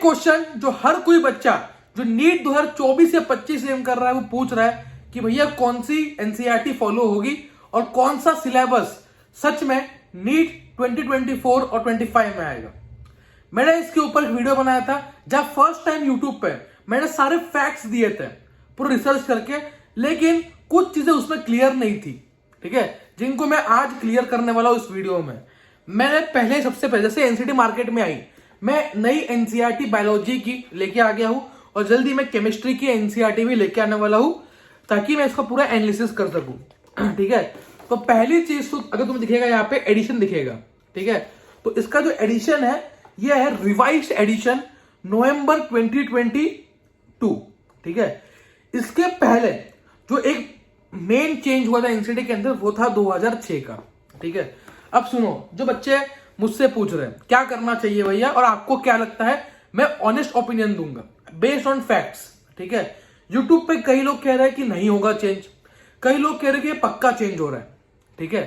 Question जो हर कोई बच्चा जो नीट 2024 या 25 एम कर रहा है वो पूछ रहा है कि भैया कौन सी एनसीईआरटी फॉलो होगी और कौन सा सिलेबस सच में नीट 2024 और 25 में आएगा। मैंने इसके ऊपर एक वीडियो बनाया था जहां फर्स्ट टाइम यूट्यूब पे मैंने सारे फैक्ट्स दिए थे पूरा रिसर्च करके, लेकिन कुछ चीजें उसमें क्लियर नहीं थी, ठीक है, जिनको मैं आज क्लियर करने वाला हूं इस वीडियो में। मैंने पहले सबसे पहले जैसे एनसीईआरटी मार्केट में आई, मैं नई एनसीईआरटी बायोलॉजी की लेके आ गया हूं और जल्दी मैं केमिस्ट्री की एनसीईआरटी भी लेके आने वाला हूं ताकि मैं इसका पूरा एनालिसिस कर सकूं, ठीक है। तो पहली चीज तो अगर तुम्हें दिखेगा यहाँ पे एडिशन दिखेगा, ठीक है, तो इसका जो एडिशन है यह है रिवाइज्ड एडिशन नवंबर 2022, ठीक है। इसके पहले जो एक मेन चेंज हुआ था एनसीईआरटी के अंदर वो था 2006 का, ठीक है। अब सुनो, जो बच्चे मुझसे पूछ रहे हैं क्या करना चाहिए भैया और आपको क्या लगता है, मैं ऑनेस्ट ओपिनियन दूंगा बेस्ड ऑन फैक्ट्स, ठीक है। यूट्यूब पे कई लोग कह रहे हैं कि नहीं होगा चेंज, कई लोग कह रहे हैं कि ये पक्का चेंज हो रहा है, ठीक है।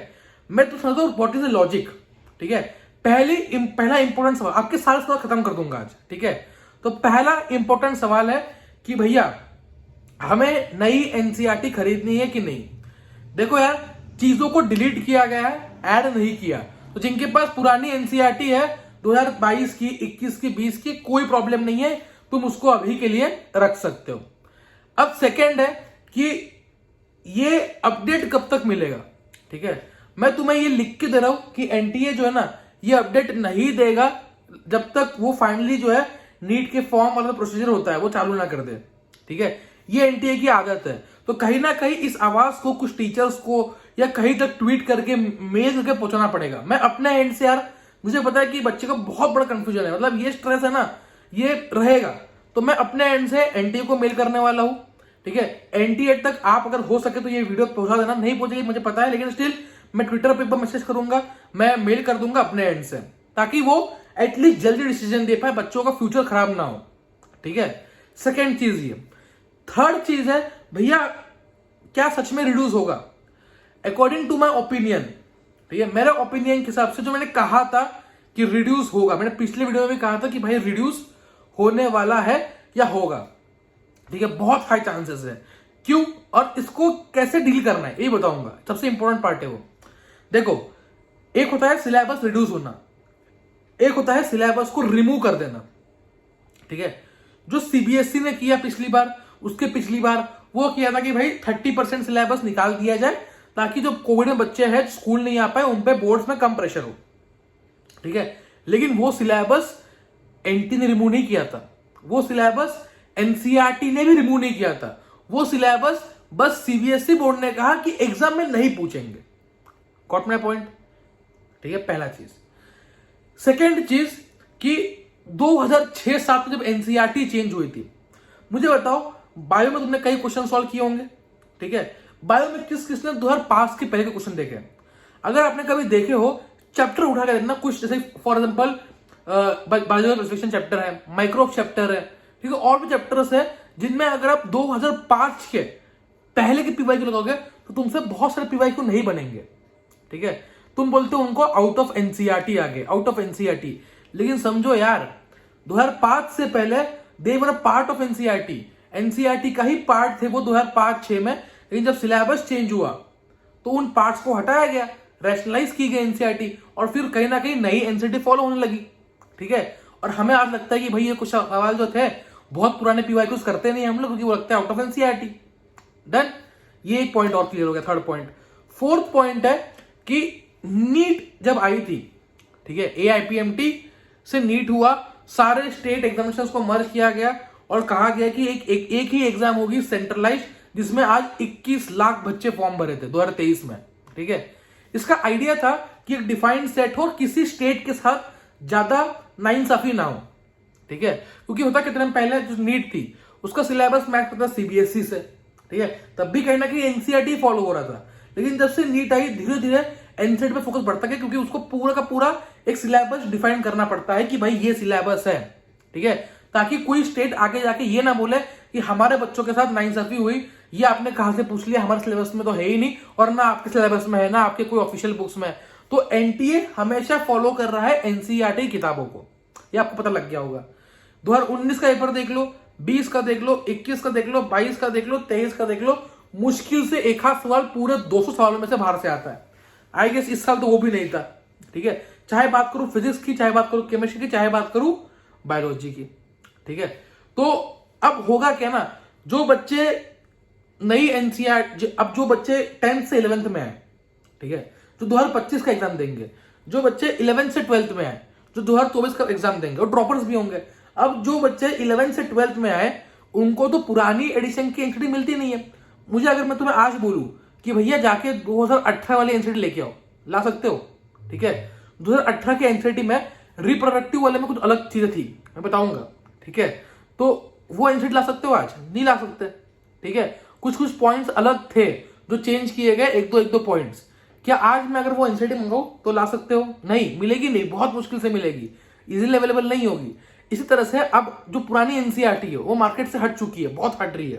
मैं तो समझता हूं व्हाट इज द लॉजिक, ठीक है। पहला इंपॉर्टेंट सवाल, आपके सारे सवाल खत्म कर दूंगा आज, ठीक है। तो पहला इंपॉर्टेंट सवाल है कि भैया हमें नई एनसीईआरटी खरीदनी है कि नहीं। देखो यार, चीजों को डिलीट किया गया है, ऐड नहीं किया, तो जिनके पास पुरानी एनसीईआरटी है 2022 की, 21 की, 20 की, कोई प्रॉब्लम नहीं है, तुम उसको अभी के लिए रख सकते हो। अब सेकेंड है कि ये अपडेट कब तक मिलेगा, ठीक है। मैं तुम्हें ये लिख के दे रहा हूं कि एनटीए जो है ना ये अपडेट नहीं देगा जब तक वो फाइनली जो है नीट के फॉर्म वाला प्रोसीजर होता है वो चालू ना कर दे, ठीक है। ये एनटीए की आदत है, तो कहीं ना कहीं इस आवाज को कुछ टीचर्स को या कहीं तक ट्वीट करके मेल करके पहुंचाना पड़ेगा। मैं अपने एंड से यार, मुझे पता है कि बच्चे को बहुत बड़ा कंफ्यूजन है, मतलब ये स्ट्रेस है ना ये रहेगा, तो मैं अपने एंड से एनटीए को मेल करने वाला हूं, ठीक है। एनटीए तक आप अगर हो सके तो ये वीडियो पहुंचा देना, नहीं पहुंचेगी मुझे पता है, लेकिन स्टिल मैं ट्विटर पे मैसेज करूंगा, मैं मेल कर दूंगा अपने एंड से, ताकि वो एटलीस्ट जल्दी डिसीजन दे पाए, बच्चों का फ्यूचर खराब ना हो, ठीक है। सेकेंड चीज ये। थर्ड चीज है भैया क्या सच में रिड्यूस होगा। अकॉर्डिंग टू माई ओपिनियन, ठीक है, मेरे ओपिनियन के हिसाब से जो मैंने कहा था कि रिड्यूस होगा, मैंने पिछले वीडियो में भी कहा था कि भाई रिड्यूस होने वाला है या होगा, ठीक है, बहुत हाई चांसेस है। क्यों और इसको कैसे डील करना है ये बताऊंगा, सबसे इंपॉर्टेंट पार्ट है वो। देखो, एक होता है सिलेबस रिड्यूस होना, एक होता है सिलेबस को रिमूव कर देना, ठीक है। जो सीबीएसई ने किया पिछली बार, उसके पिछली बार वो किया था कि भाई 30% सिलेबस निकाल दिया जाए ताकि जो कोविड में बच्चे हैं स्कूल नहीं आ पाए उन पे बोर्ड्स में कम प्रेशर हो, ठीक है। लेकिन वो सिलेबस एनटी ने रिमूव नहीं किया था, वो सिलेबस एनसीईआरटी ने भी रिमूव नहीं किया था, वो सिलेबस बस सीबीएसई बोर्ड ने कहा कि एग्जाम में नहीं पूछेंगे। गॉट माय पॉइंट, ठीक है, पहला चीज। सेकेंड चीज कि 2006-07 में जब एनसीईआरटी चेंज हुई थी, मुझे बताओ बायो में तुमने कई क्वेश्चन सॉल्व किए होंगे, ठीक है। बायो में किसने 2005 के पहले के क्वेश्चन देखे, अगर आपने कभी देखे हो चैप्टर उठा के देखना, कुछ जैसे फॉर एग्जांपल बायोलॉजी चैप्टर है, माइक्रोब चैप्टर है, ठीक है, और भी चैप्टर्स है जिनमें अगर आप 2005 के पहले के पीवाईक्यू लगाओगे तो तुमसे बहुत सारे पीवाईक्यू नहीं बनेंगे, ठीक है। तुम बोलते हो उनको आउट ऑफ एनसीईआरटी आ गए, आउट ऑफ एनसीईआरटी, लेकिन समझो यार 2005 से पहले they were part of NCERT, NCERT का ही पार्ट थे वो 2005-06 में, लेकिन जब सिलेबस चेंज हुआ तो उन पार्ट्स को हटाया गया, रैशनलाइज की गई एनसीईआरटी, और फिर कहीं ना कहीं नई एनसीईआरटी फॉलो होने लगी, ठीक है। और हमें आज लगता है कि भाई ये कुछ सवाल जो थे बहुत पुराने पीवाईक्यूज करते नहीं हम लोग, क्योंकि वो लगता है आउट ऑफ एनसीईआरटी। डन, ये एक पॉइंट और क्लियर हो गया, थर्ड पॉइंट। फोर्थ पॉइंट है कि नीट जब आई थी, ठीक है, एआईपीएमटी से नीट हुआ, सारे स्टेट एग्जामिनेशंस को मर्ज किया गया और कहा गया कि एक ही एग्जाम होगी सेंट्रलाइज, जिसमें आज 21 लाख बच्चे फॉर्म भरे थे 2023 में, ठीक है। इसका आइडिया था कि एक डिफाइंड सेट हो, किसी स्टेट के साथ ज्यादा नाइंसाफी ना हो, ठीक है, क्योंकि होता कितने पहले जो नीट थी उसका सिलेबस मैच करता सीबीएसई से, ठीक है, तब भी कहीं ना कहीं एनसीईआरटी फॉलो हो रहा था, लेकिन जब से नीट आई धीरे धीरे एनसीईआरटी पे फोकस बढ़ता गया, क्योंकि उसको पूरा का पूरा एक सिलेबस डिफाइन करना पड़ता है कि भाई ये सिलेबस है, ठीक है, ताकि कोई स्टेट आगे जाके ये ना बोले कि हमारे बच्चों के साथ नाइंसाफी हुई, ये आपने कहां से पूछ लिया, हमारे सिलेबस में तो है ही नहीं, और ना आपके सिलेबस में है ना आपके कोई ऑफिशियल बुक्स में। तो एनटीए हमेशा फॉलो कर रहा है एनसीईआरटी किताबों को, ये आपको पता लग गया होगा। 2019 का पेपर देख लो, 20 का देख लो, 21 का देख लो, 22 का देख लो, 23 का देख लो, मुश्किल से एक आध सवाल पूरे 200 सवालों में से बाहर से आता है। आई गेस इस साल तो वो भी नहीं था। ठीक है, चाहे बात करूं फिजिक्स की, चाहे बात करूं केमिस्ट्री की, चाहे बात करूं बायोलॉजी की। ठीक है, तो अब होगा क्या ना, जो बच्चे नई एनसीईआरटी, अब जो बच्चे 10th से 11th में है, ठीक है, जो 2025 का एग्जाम देंगे, जो बच्चे 11th से 12th में आए, जो 2024 का एग्जाम देंगे, और ड्रॉपर्स भी होंगे। अब जो बच्चे 11th से 12th में आए, उनको तो पुरानी एडिशन की एनसीईआरटी मिलती नहीं है। मुझे अगर मैं तुम्हें आज बोलूं कि भैया जाके 2018 वाली एनसीईआरटी लेके आओ, ला सकते हो। ठीक है, 2018 के एनसीईआरटी में रिप्रोडक्टिव वाले में कुछ अलग चीजें थी, मैं बताऊंगा। ठीक है, तो वो एनसीईआरटी ला सकते हो? आज नहीं ला सकते। ठीक है, कुछ कुछ पॉइंट्स अलग थे जो चेंज किए गए, एक दो पॉइंट्स। क्या आज मैं अगर वो एनसीईआरटी मंगाऊं तो ला सकते हो? नहीं, मिलेगी नहीं, बहुत मुश्किल से मिलेगी, इजीली अवेलेबल नहीं होगी। इसी तरह से अब जो पुरानी एनसीईआरटी है वो मार्केट से हट चुकी है, बहुत हट रही है।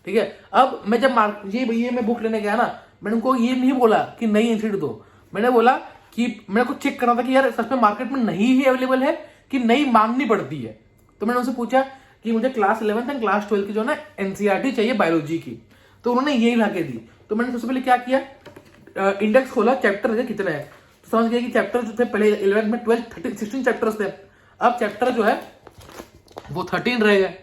ठीक है, अब मैं जब ये भैया मैं बुक लेने गया ना, मैंने उनको ये नहीं बोला कि नई एनसीईआरटी दो, मैंने बोला कि मेरे को चेक करना था कि यार सच में मार्केट में नहीं ही अवेलेबल है कि नई मांगनी पड़ती है। तो मैंने उनसे पूछा कि मुझे क्लास 11th एंड क्लास 12 की जो ना एनसीईआरटी चाहिए बायोलॉजी की, तो उन्होंने यही ला के दी। तो मैंने सबसे पहले क्या किया, इंडेक्स खोला, चैप्टर कितने हैं, तो समझ गया कि चैप्टर जो थे पहले 11th में 12 16 चैप्टर्स थे, अब चैप्टर जो है वो 13 रह गए।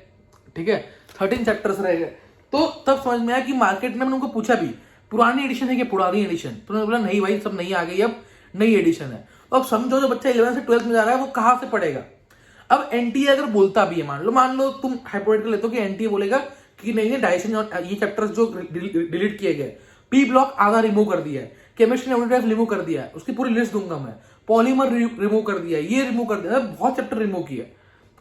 ठीक है, 13 चैप्टर्स रह गए। तो तब समझ में आया कि मार्केट में, मैंने उनको पूछा भी पुरानी एडिशन है कि पुरानी एडिशन, तो उन्होंने बोला नहीं भाई सब नई आ गई, अब नई एडिशन है। अब समझो जो बच्चा 11th से 12th में जा रहा है वो कहां से पढ़ेगा। अब एनटीए अगर बोलता भी है, मान लो तुम हाइपोथेटिकल लेते हो कि एनटीए बोलेगा कि नहीं डाइजेशन ये चैप्टर्स जो डिलीट किए गए, पी ब्लॉक आधा रिमूव कर दिया है, केमिस्ट्री ने रिमूव कर दिया है, उसकी पूरी लिस्ट दूंगा मैं, पॉलीमर रिमूव कर दिया है, ये रिमूव कर दिया है, बहुत चैप्टर रिमूव किया।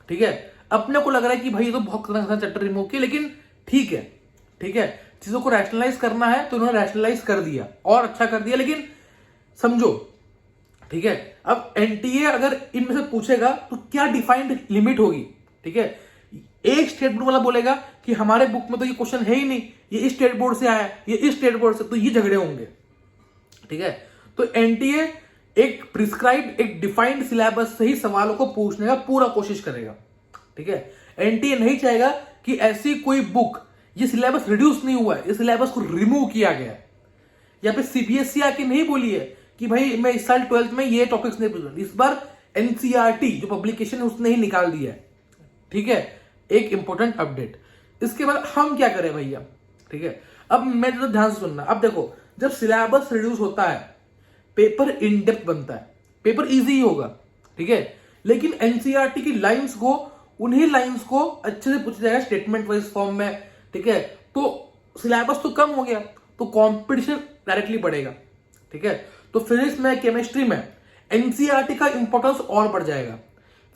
ठीक है, अपने को लग रहा है कि भाई ये तो बहुत खतरनाक चैप्टर रिमूव किया, लेकिन ठीक है, ठीक है, चीजों को रैशनलाइज करना है तो उन्होंने रैशनलाइज कर दिया और अच्छा कर दिया, लेकिन समझो। ठीक है, अब एनटीए अगर इनमें से पूछेगा तो क्या डिफाइंड लिमिट होगी। ठीक है, एक स्टेट बोर्ड वाला बोलेगा कि हमारे बुक में तो ये क्वेश्चन है ही नहीं, ये इस स्टेट बोर्ड से आया, ये इस स्टेट बोर्ड से, तो ये झगड़े होंगे। ठीक है, तो एनटीए एक प्रिस्क्राइब्ड, एक डिफाइंड सिलेबस से ही सवालों को पूछने का पूरा कोशिश करेगा। ठीक है, एनटीए नहीं चाहेगा कि ऐसी कोई बुक, ये सिलेबस रिड्यूस नहीं हुआ है, इस सिलेबस को रिमूव किया गया है, या फिर सीबीएसई आके नहीं बोली है कि भाई मैं इस साल 12th में ये टॉपिक्स नहीं पूछूंगा, इस बार एनसीईआरटी जो पब्लिकेशन है उसने ही निकाल दिया है। ठीक है, एक इंपॉर्टेंट अपडेट। इसके बाद हम क्या करें भैया। ठीक है, अब मैं तो ध्यान से सुनना। अब देखो, जब सिलेबस रिड्यूस होता है पेपर इन डेप्थ बनता है, पेपर इजी ही होगा। ठीक है, लेकिन एनसीईआरटी की लाइंस को, उन्हीं लाइंस को अच्छे से पूछा जाएगा स्टेटमेंट वाइज फॉर्म में। ठीक है, तो सिलेबस तो कम हो गया, तो कंपटीशन डायरेक्टली बढ़ेगा। ठीक है, तो फिजिक्स में, केमिस्ट्री में एनसीईआरटी का इंपॉर्टेंस और बढ़ जाएगा।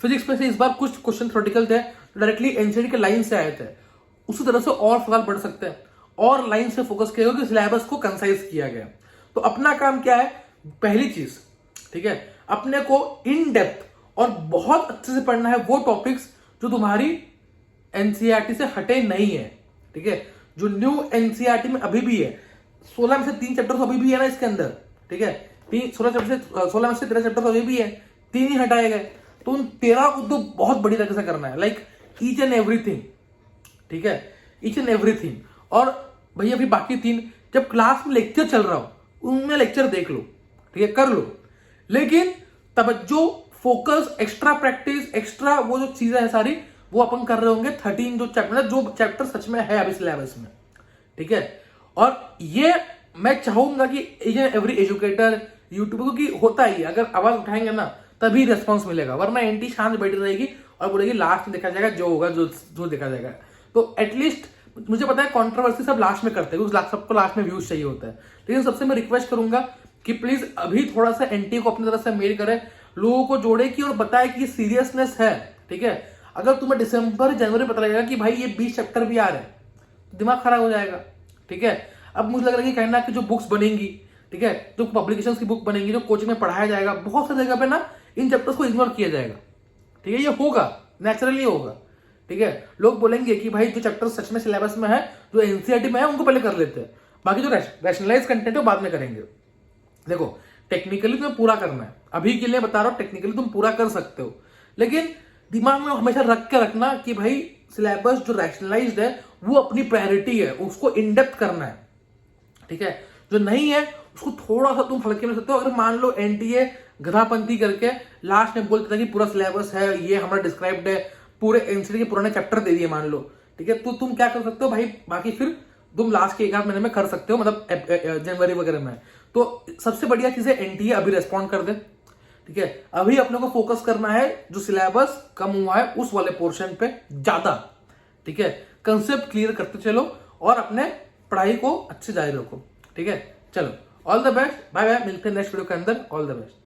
फिजिक्स में से इस बार कुछ क्वेश्चन थ्योरेटिकल थे, डायरेक्टली एनसीईआरटी के लाइन से आए थे, उसी तरह से और सवाल बढ़ सकते हैं, और लाइन से फोकस किया गया कि सिलेबस को कंसाइज किया गया। तो अपना काम क्या है, पहली चीज, ठीक है, अपने को इन डेप्थ और बहुत अच्छे से पढ़ना है वो टॉपिक्स जो तुम्हारी एनसीईआरटी से हटे नहीं है। ठीक है, जो न्यू एनसीईआरटी में अभी भी है, 16 में से 3 चैप्टर अभी भी है ना इसके अंदर। ठीक है, 16 में से 13 चैप्टर अभी भी है, 3 ही हटाए गए, तो उन 13 को तो बहुत बड़ी तरह से करना है, लाइक ईच एंड एवरीथिंग। ठीक है, ईच एंड एवरीथिंग। और भैया अभी बाकी 3 जब क्लास में लेक्चर चल रहा हो उनमें लेक्चर देख लो, ठीक है, कर लो, लेकिन तवज्जो, फोकस, एक्स्ट्रा प्रैक्टिस, एक्स्ट्रा वो जो चीजें हैं सारी वो अपन कर रहे होंगे 13 जो चैप्टर सच में है अभी सिलेबस में। ठीक है, और ये मैं चाहूंगा कि एवरी एजुकेटर, यूट्यूबर, क्योंकि होता ही, अगर आवाज उठाएंगे ना तभी रेस्पॉन्स मिलेगा, वरना एंटी शांत बैठी रहेगी और बोलेगी लास्ट में देखा जाएगा, जो होगा जो देखा जाएगा। तो एटलीस्ट मुझे पता है कंट्रोवर्सी सब लास्ट में करते हैं, सबको लास्ट में व्यूज चाहिए होता है, लेकिन सबसे मैं रिक्वेस्ट करूंगा कि प्लीज अभी थोड़ा सा एंटी को अपनी तरफ से मेल करे, लोगों को जोड़े की और बताए कि सीरियसनेस है। ठीक है, अगर तुम्हें दिसंबर जनवरी पता लगेगा कि भाई ये 20 चैप्टर भी आ रहे हैं, तो दिमाग खराब हो जाएगा। ठीक है, अब मुझे लग रहा है कि कहना कि जो बुक्स बनेंगी, ठीक है, जो पब्लिकेशन की बुक बनेंगी, जो कोचिंग में पढ़ाया जाएगा, बहुत सारी जगह पे ना इन चैप्टर्स को इग्नोर किया जाएगा। ठीक है, ये होगा, नेचुरली होगा। ठीक है, लोग बोलेंगे कि भाई जो चैप्टर सच में सिलेबस में है, जो एनसीईआरटी में है, उनको पहले कर लेते हैं, बाकी जो रैशनलाइज कंटेंट है वो बाद में करेंगे। देखो, टेक्निकली तुम्हें पूरा करना है, अभी के लिए बता रहा हूं, टेक्निकली तुम पूरा कर सकते हो, लेकिन दिमाग में हमेशा रख के रखना कि भाई सिलेबस जो रैशनलाइज्ड है वो अपनी प्रायोरिटी है, उसको इन डेप्थ करना है, ठीक है। जो नहीं है उसको थोड़ा सा तुम फलके में सकते हो। अगर मान लो एनटीए गधापंथी करके लास्ट में बोलता था कि पूरा सिलेबस है, ये हमारा डिस्क्राइब्ड है, पूरे एनसीटी के पुराने चैप्टर दे दिए मान लो, ठीक है, तो तुम क्या कर सकते हो भाई, बाकी फिर तुम लास्ट के एक आध महीने में कर सकते हो, मतलब जनवरी वगैरह में। तो सबसे बढ़िया चीज है एनटीए अभी रेस्पॉन्ड कर दे, ठीक है। अभी अपने को फोकस करना है जो सिलेबस कम हुआ है उस वाले पोर्शन पे ज्यादा, ठीक है। कंसेप्ट क्लियर करते चलो और अपने पढ़ाई को अच्छे जारी रखो, ठीक है। चलो all the best, bye bye, मिलते हैं नेक्स्ट वीडियो के अंदर, ऑल द बेस्ट।